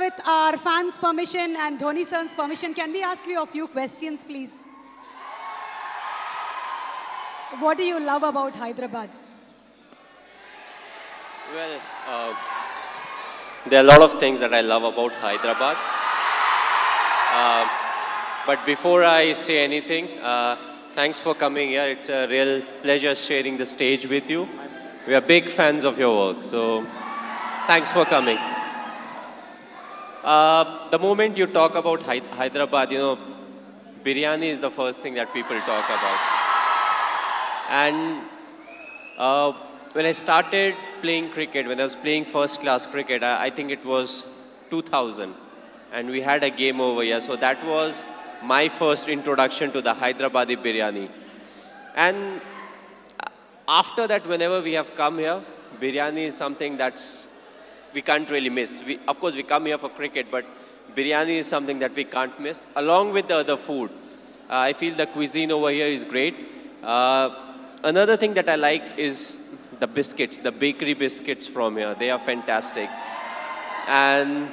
with our fans' permission and Dhoni sir's permission, can we ask you a few questions, please? What do you love about Hyderabad? Well, there are a lot of things that I love about Hyderabad. But before I say anything, thanks for coming here. It's a real pleasure sharing the stage with you. We are big fans of your work, so thanks for coming. The moment you talk about Hyderabad, you know, biryani is the first thing that people talk about. And when I started playing cricket, when I was playing first class cricket, I think it was 2000. And we had a game over here. So that was my first introduction to the Hyderabadi biryani. And after that, whenever we have come here, biryani is something we can't really miss. Of course, we come here for cricket, but biryani is something that we can't miss, along with the other food. I feel the cuisine over here is great. Another thing that I like is the biscuits, the bakery biscuits from here. They are fantastic. And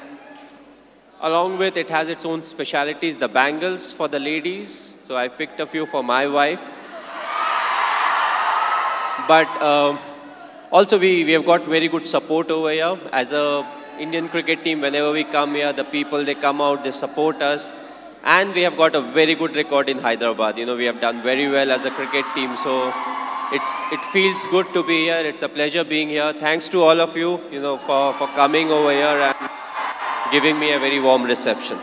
along with it has its own specialities, the bangles for the ladies. So I picked a few for my wife. But also we have got very good support over here. As a Indian cricket team, whenever we come here, the people, they come out, they support us. And we have got a very good record in Hyderabad. You know, we have done very well as a cricket team. So it feels good to be here. It's a pleasure being here. Thanks to all of you, you know, for coming over here and giving me a very warm reception.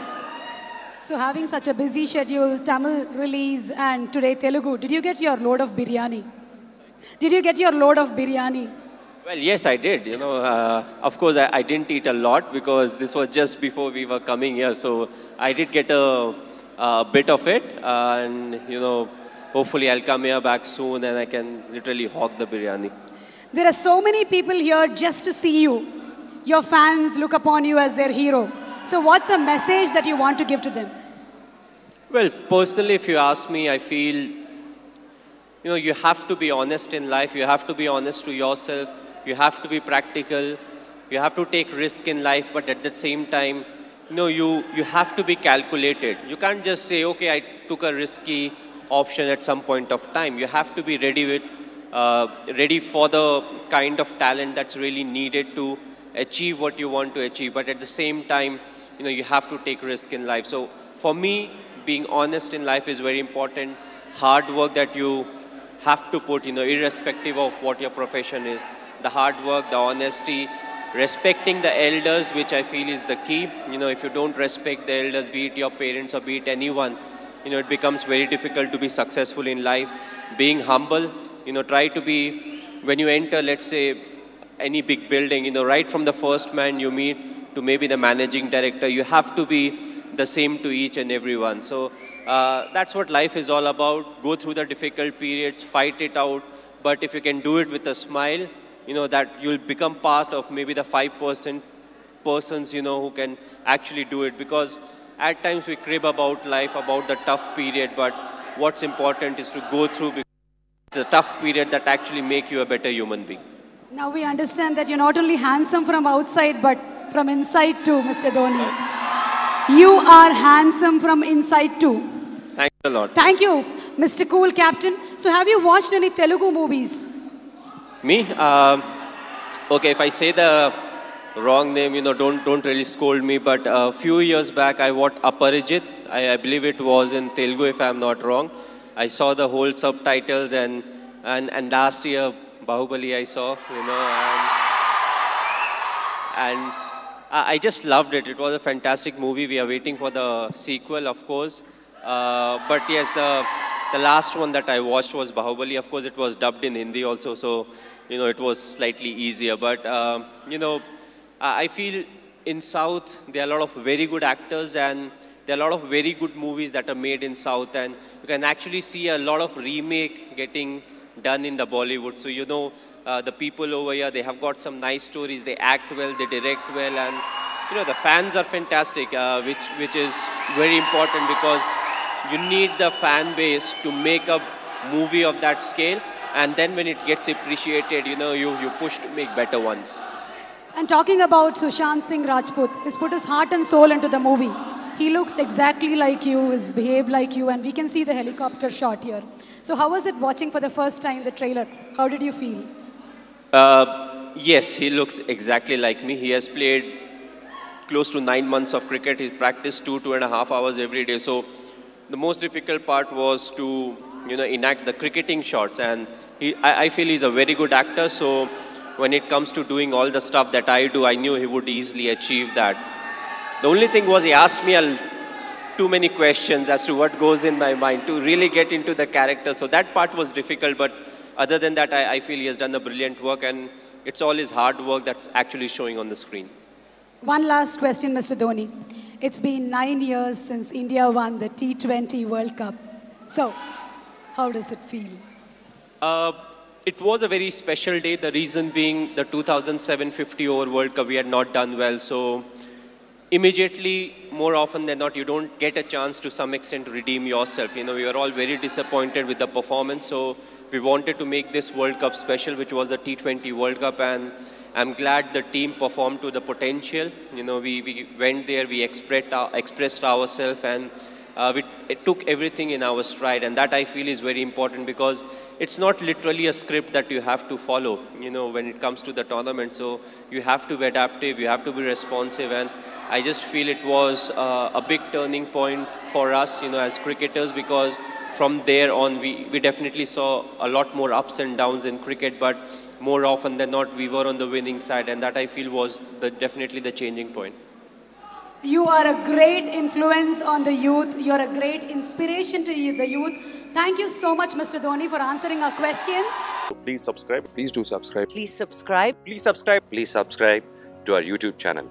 So having such a busy schedule, Tamil release and today Telugu, did you get your load of biryani? Did you get your load of biryani? Well, yes, I did. You know, of course, I didn't eat a lot because this was just before we were coming here. So I did get a bit of it. And, you know, hopefully I'll come here back soon and I can literally hog the biryani. There are so many people here just to see you. Your fans look upon you as their hero. So what's a message that you want to give to them? Well, personally, if you ask me, I feel, you know, you have to be honest in life. You have to be honest to yourself. You have to be practical. You have to take risk in life. But at the same time, you know, you have to be calculated. You can't just say, okay, I took a risky option at some point of time. You have to be ready for the kind of talent that's really needed to achieve what you want to achieve. But at the same time, you know, you have to take risk in life. So for me, being honest in life is very important. Hard work that you have to put, you know, irrespective of what your profession is. The hard work, the honesty, respecting the elders, which I feel is the key. You know, if you don't respect the elders, be it your parents or be it anyone, you know, it becomes very difficult to be successful in life. Being humble, you know, try to be, when you enter, let's say, any big building, you know, right from the first man you meet to maybe the managing director, you have to be the same to each and everyone. So that's what life is all about. Go through the difficult periods, fight it out. But if you can do it with a smile, you know, that you'll become part of maybe the 5% persons, you know, who can actually do it. Because at times we crib about life, about the tough period. But what's important is to go through, because it's a tough period that actually make you a better human being. Now we understand that you're not only handsome from outside, but from inside too, Mr. Dhoni. You are handsome from inside too. Thanks a lot. Thank you, Mr. Cool Captain. So have you watched any Telugu movies? Me? Okay, if I say the wrong name, you know, don't really scold me. But a few years back, I watched Aparijit. I believe it was in Telugu, if I'm not wrong. I saw the whole subtitles, and last year, Bahubali I saw, you know, and I just loved it. It was a fantastic movie. We are waiting for the sequel, of course. But yes, the last one that I watched was Bahubali. Of course, it was dubbed in Hindi also, so, you know, it was slightly easier. But, you know, I feel in South, there are a lot of very good actors, and there are a lot of very good movies that are made in South, and you can actually see a lot of remake getting done in the Bollywood. So, you know, the people over here, they have got some nice stories, they act well, they direct well, and, you know, the fans are fantastic, which is very important, because you need the fan base to make a movie of that scale, and then when it gets appreciated, you know, you push to make better ones. And talking about Sushant Singh Rajput, he's put his heart and soul into the movie. He looks exactly like you, he's behaved like you, and we can see the helicopter shot here. So how was it watching for the first time the trailer? How did you feel? Yes, he looks exactly like me. He has played close to 9 months of cricket. He practiced 2.5 hours every day. So the most difficult part was to, enact the cricketing shots. And I feel he's a very good actor. So when it comes to doing all the stuff that I do, I knew he would easily achieve that. The only thing was he asked me too many questions as to what goes in my mind to really get into the character. So that part was difficult. But other than that, I feel he has done a brilliant work. And it's all his hard work that's actually showing on the screen. One last question, Mr. Dhoni. It's been 9 years since India won the T20 World Cup. So, how does it feel? It was a very special day. The reason being the 2007 50-over World Cup, we had not done well. So, immediately, more often than not, you don't get a chance to some extent to redeem yourself. We were all very disappointed with the performance. So, we wanted to make this World Cup special, which was the T20 World Cup. And I'm glad the team performed to the potential. We went there, we expressed ourselves, and we took everything in our stride. And that I feel is very important because it's not literally a script that you have to follow, when it comes to the tournament. So you have to be adaptive, you have to be responsive. And I just feel it was a big turning point for us, as cricketers, because from there on, we definitely saw a lot more ups and downs in cricket, but more often than not, we were on the winning side, and that I feel was definitely the changing point. You are a great influence on the youth. You are a great inspiration to the youth. Thank you so much, Mr. Dhoni, for answering our questions. Please subscribe. Please do subscribe. Please subscribe. Please subscribe. Please subscribe to our YouTube channel.